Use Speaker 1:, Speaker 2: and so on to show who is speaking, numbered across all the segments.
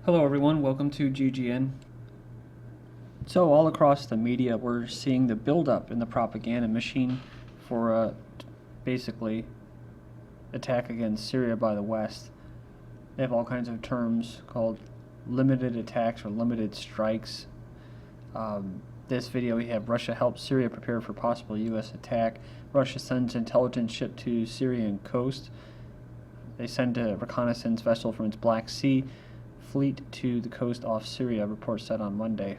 Speaker 1: Hello everyone, welcome to GGN. So all across the media we're seeing the buildup in the propaganda machine for basically attack against Syria by the West. They have all kinds of terms called limited attacks or limited strikes. This video we have Russia helps Syria prepare for possible U.S. attack. Russia sends intelligence ship to Syrian coast. They send a reconnaissance vessel from its Black Sea fleet to the coast off Syria, report said on Monday.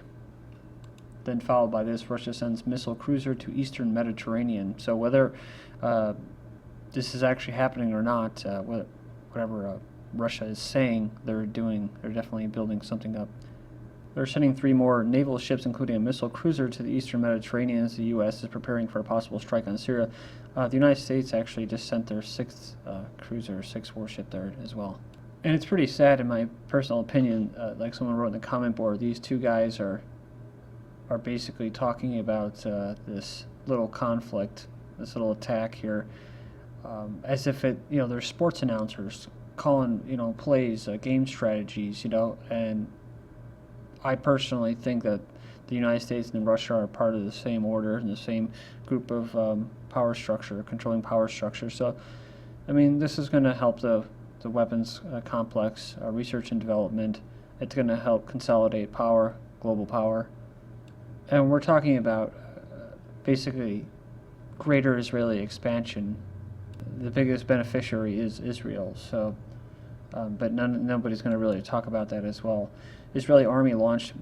Speaker 1: Then followed by this, Russia sends missile cruiser to eastern Mediterranean. So whether this is actually happening or not, whatever Russia is saying they're doing, they're definitely building something up. They're sending 3 more naval ships, including a missile cruiser, to the eastern Mediterranean as the U.S. is preparing for a possible strike on Syria. The United States actually just sent their 6th cruiser, 6th warship there as well. And it's pretty sad, in my personal opinion. Like someone wrote in the comment board, these two guys are basically talking about this little conflict, this little attack here, as if they're sports announcers calling, plays, game strategies, and I personally think that the United States and Russia are part of the same order and the same group of power structure, controlling power structure. So, I mean, this is going to help the weapons complex, research and development. It's going to help consolidate power, global power. And we're talking about basically greater Israeli expansion. The biggest beneficiary is Israel, so, but nobody's going to really talk about that as well. Israeli Army launched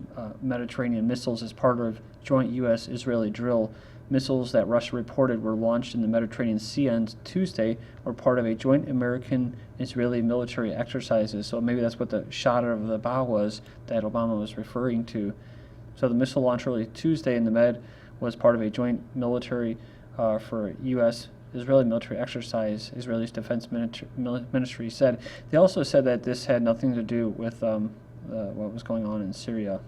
Speaker 1: Mediterranean missiles as part of joint U.S.-Israeli drill. Missiles that Russia reported were launched in the Mediterranean Sea on Tuesday were part of a joint American-Israeli military exercises. So maybe that's what the shot of the bow was that Obama was referring to. So the missile launch early Tuesday in the Med was part of a joint military for U.S.-Israeli military exercise, Israel's defense ministry said. They also said that this had nothing to do with what was going on in Syria.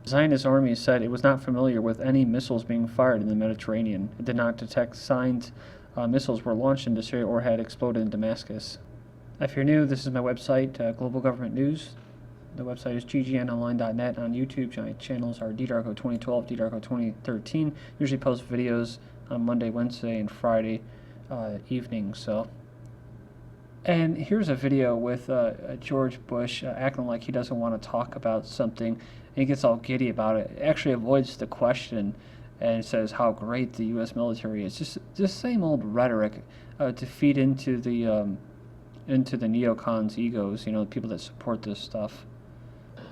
Speaker 1: The Zionist army said it was not familiar with any missiles being fired in the Mediterranean. It did not detect signs missiles were launched into Syria or had exploded in Damascus. If you're new, this is my website, Global Government News. The website is ggnonline.net. On YouTube, my channels are ddarko2012, ddarko2013. Usually post videos on Monday, Wednesday, and Friday evening. And here's a video with George Bush acting like he doesn't want to talk about something. And he gets all giddy about it. Actually avoids the question and says how great the U.S. military is. Just same old rhetoric to feed into the neocons' egos. The people that support this stuff.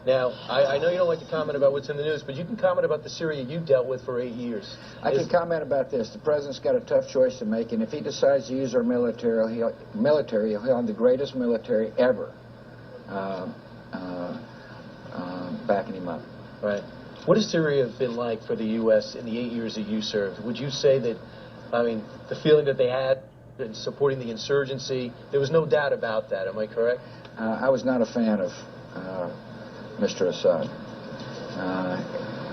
Speaker 2: Now, I know you don't like to comment about what's in the news, but you can comment about the Syria you dealt with for 8 years.
Speaker 3: I can comment about this. The president's got a tough choice to make, and if he decides to use our military, he'll have the greatest military ever backing him up.
Speaker 2: Right. What has Syria been like for the U.S. in the 8 years that you served? Would you say that, the feeling that they had in supporting the insurgency, there was no doubt about that, am I correct?
Speaker 3: I was not a fan of Mr. Assad.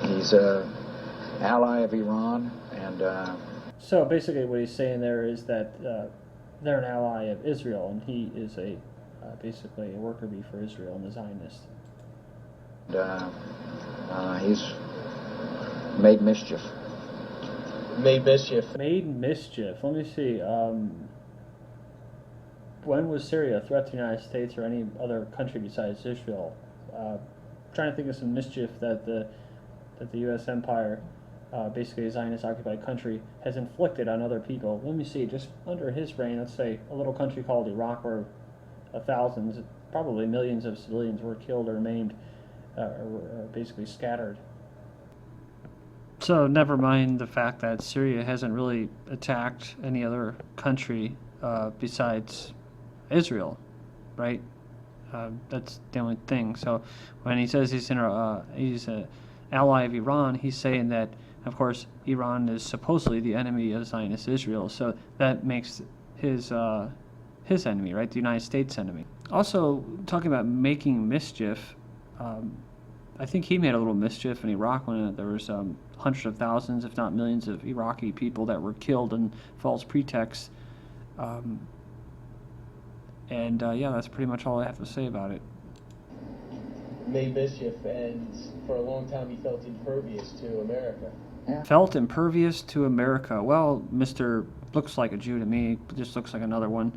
Speaker 3: He's an ally of Iran, and
Speaker 1: So basically what he's saying there is that they're an ally of Israel, and he is basically a worker bee for Israel and the Zionist.
Speaker 3: He's made mischief.
Speaker 2: Made mischief.
Speaker 1: Made mischief. Let me see. When was Syria a threat to the United States or any other country besides Israel? Trying to think of some mischief that the U.S. empire, basically a Zionist-occupied country, has inflicted on other people. Let me see. Just under his reign, let's say a little country called Iraq, where thousands, probably millions of civilians were killed or maimed, or basically scattered. So never mind the fact that Syria hasn't really attacked any other country besides Israel, right? That's the only thing. So when he says he's an ally of Iran, he's saying that, of course, Iran is supposedly the enemy of Zionist Israel. So that makes his enemy, right? The United States enemy. Also, talking about making mischief, I think he made a little mischief in Iraq when there was hundreds of thousands, if not millions, of Iraqi people that were killed in false pretexts. Yeah, that's pretty much all I have to say about it.
Speaker 2: made mischief, and for a long time he felt impervious to America.
Speaker 1: Felt impervious to America. Well, Mr. looks like a Jew to me, just looks like another one.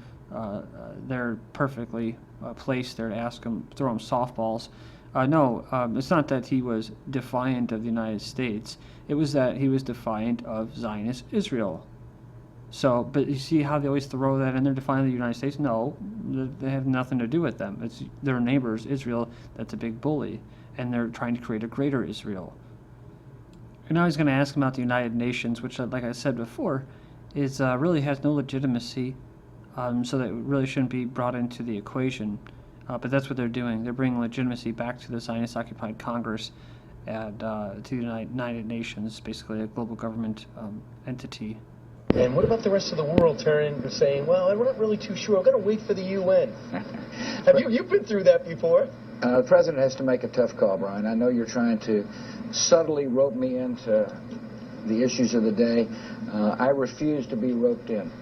Speaker 1: They're perfectly placed there to ask him, throw him softballs. No, it's not that he was defiant of the United States. It was that he was defiant of Zionist Israel. So, but you see how they always throw that in there, defiant of the United States? No, they have nothing to do with them. It's their neighbors, Israel, that's a big bully, and they're trying to create a greater Israel. And now he's going to ask him about the United Nations, which, like I said before, is really has no legitimacy, so that it really shouldn't be brought into the equation. But that's what they're doing. They're bringing legitimacy back to the Zionist-occupied Congress and to the United Nations, basically a global government entity.
Speaker 2: And what about the rest of the world turning and saying, well, I'm not really too sure. I've got to wait for the UN. Have you've been through that before?
Speaker 3: The president has to make a tough call, Brian. I know you're trying to subtly rope me into the issues of the day. I refuse to be roped in.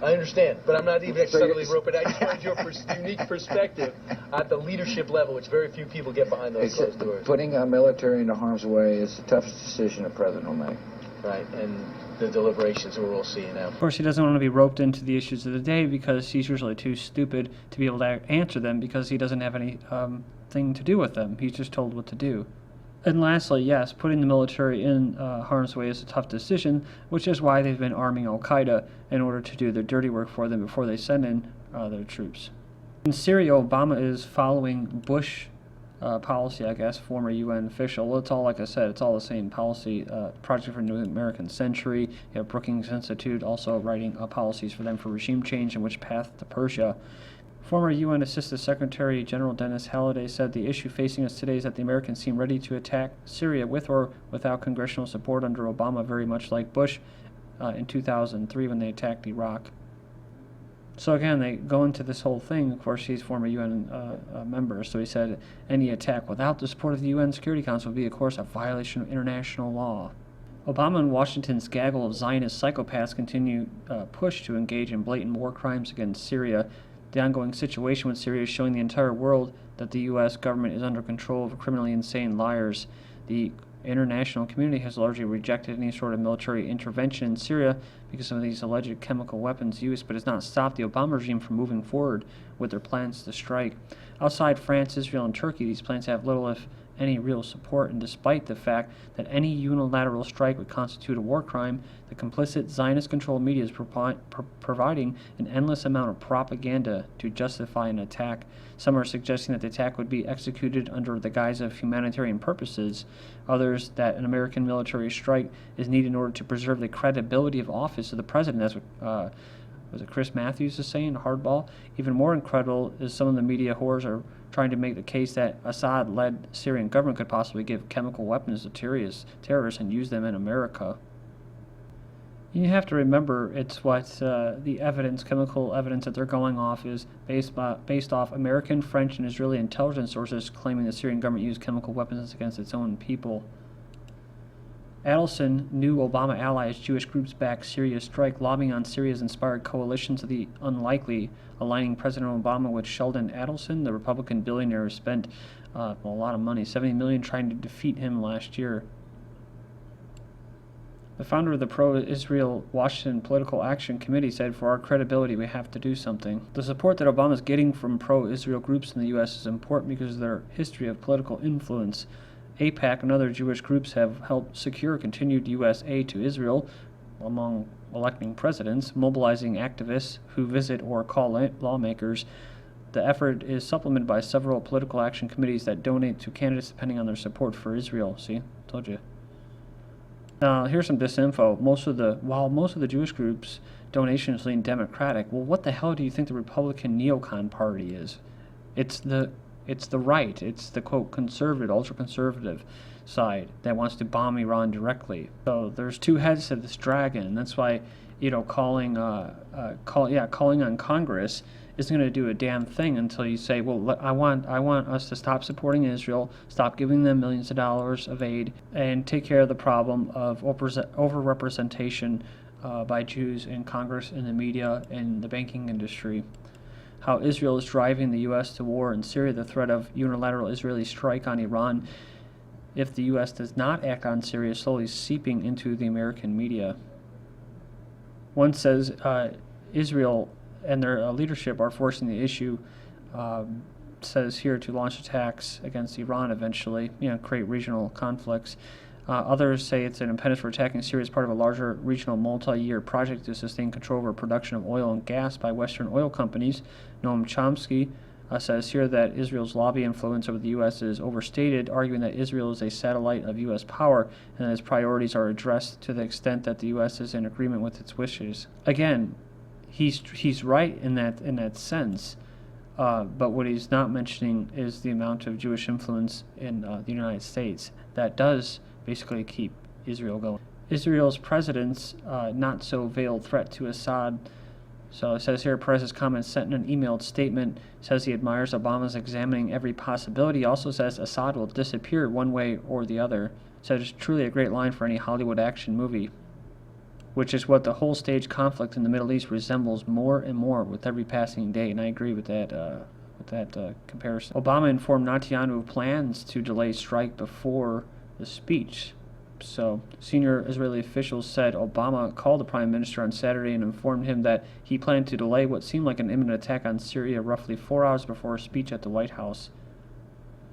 Speaker 2: I understand, but I'm not even subtly roping. I just wanted your unique perspective at the leadership level, which very few people get behind those closed doors.
Speaker 3: Putting our military into harm's way is the toughest decision a president will make.
Speaker 2: Right, and the deliberations we're all seeing now.
Speaker 1: Of course, he doesn't want to be roped into the issues of the day because he's usually too stupid to be able to answer them because he doesn't have any thing to do with them. He's just told what to do. And lastly, yes, putting the military in harm's way is a tough decision, which is why they've been arming Al-Qaeda in order to do their dirty work for them before they send in their troops. In Syria, Obama is following Bush policy, I guess, former UN official. Well, it's all, like I said, it's all the same policy. Project for New American Century. You have Brookings Institute also writing policies for them for regime change and which path to Persia. Former UN Assistant Secretary General Dennis Halliday said the issue facing us today is that the Americans seem ready to attack Syria with or without congressional support under Obama, very much like Bush in 2003 when they attacked Iraq. So again, they go into this whole thing. Of course, he's former UN member, so he said any attack without the support of the UN Security Council would be, of course, a violation of international law. Obama and Washington's gaggle of Zionist psychopaths continue push to engage in blatant war crimes against Syria. The ongoing situation with Syria is showing the entire world that the U.S. government is under control of criminally insane liars. The international community has largely rejected any sort of military intervention in Syria because of these alleged chemical weapons use, but has not stopped the Obama regime from moving forward with their plans to strike. Outside France, Israel, and Turkey, these plans have little, if any, real support, and despite the fact that any unilateral strike would constitute a war crime, the complicit Zionist-controlled media is providing an endless amount of propaganda to justify an attack. Some are suggesting that the attack would be executed under the guise of humanitarian purposes. Others that an American military strike is needed in order to preserve the credibility of office of the president. That's what was it Chris Matthews is saying, hardball. Even more incredible is some of the media whores are trying to make the case that Assad-led Syrian government could possibly give chemical weapons to terrorists and use them in America. You have to remember it's what the evidence, chemical evidence that they're going off is based off American, French, and Israeli intelligence sources claiming the Syrian government used chemical weapons against its own people. Adelson, new Obama ally as Jewish groups back Syria strike, lobbying on Syria's inspired coalitions of the unlikely, aligning President Obama with Sheldon Adelson, the Republican billionaire who spent a lot of money, $70 million, trying to defeat him last year. The founder of the pro-Israel Washington Political Action Committee said, "For our credibility, we have to do something." The support that Obama is getting from pro-Israel groups in the U.S. is important because of their history of political influence. AIPAC and other Jewish groups have helped secure continued U.S. aid to Israel, among electing presidents, mobilizing activists who visit or call lawmakers. The effort is supplemented by several political action committees that donate to candidates depending on their support for Israel. See, told you. Now, here's some disinfo. While most of the Jewish groups' donations lean Democratic, well, what the hell do you think the Republican neocon party is? It's the right. It's the, quote, conservative, ultra-conservative side that wants to bomb Iran directly. So there's two heads to this dragon, and that's why, calling on Congress isn't going to do a damn thing until you say, well, I want us to stop supporting Israel, stop giving them millions of dollars of aid, and take care of the problem of overrepresentation by Jews in Congress, in the media, and the banking industry. how Israel is driving the U.S. to war in Syria, the threat of unilateral Israeli strike on Iran if the U.S. does not act on Syria, slowly seeping into the American media. One says Israel and their leadership are forcing the issue, says here, to launch attacks against Iran eventually, create regional conflicts. Others say it's an impediment for attacking Syria as part of a larger regional multi-year project to sustain control over production of oil and gas by Western oil companies. Noam Chomsky says here that Israel's lobby influence over the U.S. is overstated, arguing that Israel is a satellite of U.S. power and that its priorities are addressed to the extent that the U.S. is in agreement with its wishes. Again, he's right in that sense, but what he's not mentioning is the amount of Jewish influence in the United States that does basically keep Israel going. Israel's president's not-so-veiled threat to Assad. So it says here, Perez's comments sent in an emailed statement, says he admires Obama's examining every possibility. He also says Assad will disappear one way or the other. So it's truly a great line for any Hollywood action movie, which is what the whole stage conflict in the Middle East resembles more and more with every passing day, and I agree with that comparison. Obama informed Netanyahu of plans to delay strike before the speech. So, senior Israeli officials said Obama called the prime minister on Saturday and informed him that he planned to delay what seemed like an imminent attack on Syria roughly 4 hours before a speech at the White House.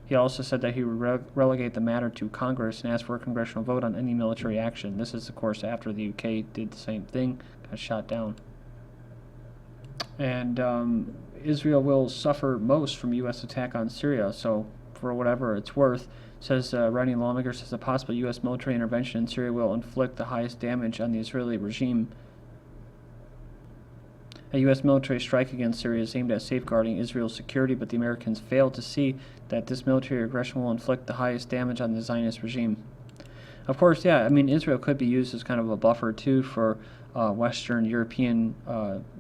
Speaker 1: He also said that he would relegate the matter to Congress and ask for a congressional vote on any military action. This is, of course, after the UK did the same thing, got shot down. And Israel will suffer most from U.S. attack on Syria, so for whatever it's worth, says writing lawmaker says a possible U.S. military intervention in Syria will inflict the highest damage on the Israeli regime. A U.S. military strike against Syria is aimed at safeguarding Israel's security, but the Americans failed to see that this military aggression will inflict the highest damage on the Zionist regime. Of course, yeah, I mean, Israel could be used as kind of a buffer, too, for Western European,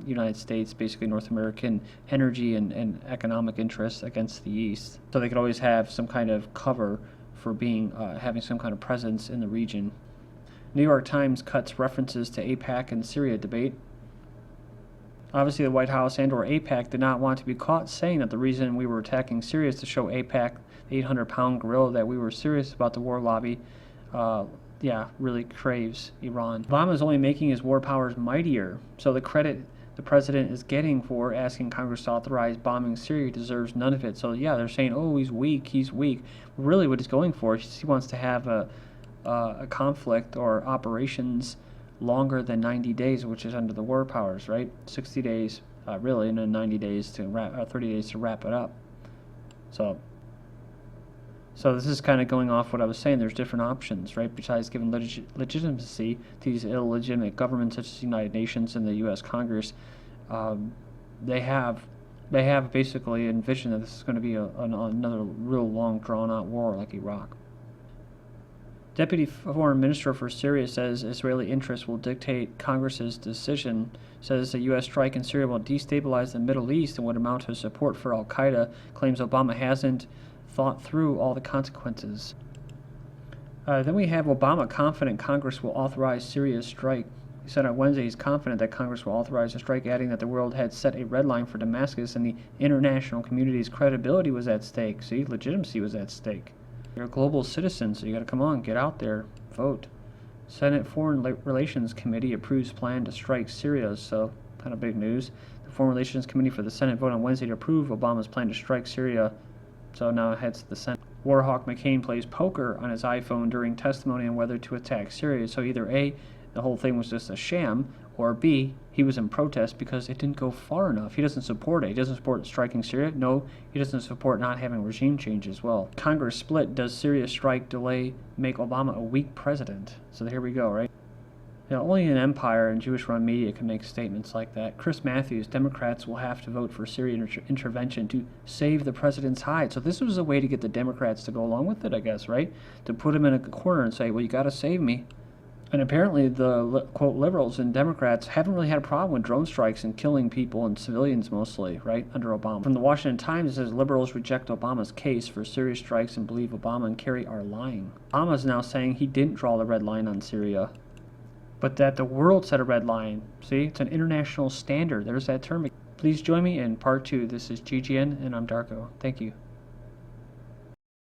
Speaker 1: United States, basically North American energy and economic interests against the East. So they could always have some kind of cover for being having some kind of presence in the region. New York Times cuts references to AIPAC and Syria debate. Obviously, the White House and or AIPAC did not want to be caught saying that the reason we were attacking Syria is to show AIPAC, the 800-pound gorilla, that we were serious about the war lobby. Really craves Iran. Obama is only making his war powers mightier, so the credit the president is getting for asking Congress to authorize bombing Syria deserves none of it. So yeah, they're saying, oh, he's weak. Really what he's going for is he wants to have a conflict or operations longer than 90 days, which is under the war powers, right? 60 days, really, and then 90 days to 30 days to wrap it up. So this is kind of going off what I was saying. There's different options, right? Besides giving legitimacy to these illegitimate governments such as the United Nations and the U.S. Congress, they have basically envisioned that this is going to be another real long, drawn-out war like Iraq. Deputy Foreign Minister for Syria says Israeli interests will dictate Congress's decision, says a U.S. strike in Syria will destabilize the Middle East and would amount to support for al-Qaeda, claims Obama hasn't thought through all the consequences. Then we have Obama confident Congress will authorize Syria's strike. He said on Wednesday he's confident that Congress will authorize a strike, adding that the world had set a red line for Damascus and the international community's credibility was at stake. See, legitimacy was at stake. You're a global citizen, so you got to come on, get out there, vote. Senate Foreign Relations Committee approves plan to strike Syria, so kind of big news. The Foreign Relations Committee for the Senate voted on Wednesday to approve Obama's plan to strike Syria. So now it heads to the Senate. Warhawk McCain plays poker on his iPhone during testimony on whether to attack Syria. So either A, the whole thing was just a sham, or B, he was in protest because it didn't go far enough. He doesn't support it. He doesn't support striking Syria. No, he doesn't support not having regime change as well. Congress split. Does Syria strike delay make Obama a weak president? So here we go, right? Only an empire and Jewish-run media can make statements like that. Chris Matthews, Democrats will have to vote for Syrian intervention to save the president's hide. So this was a way to get the Democrats to go along with it, I guess, right? To put him in a corner and say, well, you got to save me. And apparently the, quote, liberals and Democrats haven't really had a problem with drone strikes and killing people and civilians mostly, right, under Obama. From the Washington Times, it says liberals reject Obama's case for Syria strikes and believe Obama and Kerry are lying. Obama's now saying he didn't draw the red line on Syria, but that the world set a red line. See, it's an international standard. There's that term. Please join me in part 2. This is GGN, and I'm Darko. Thank you.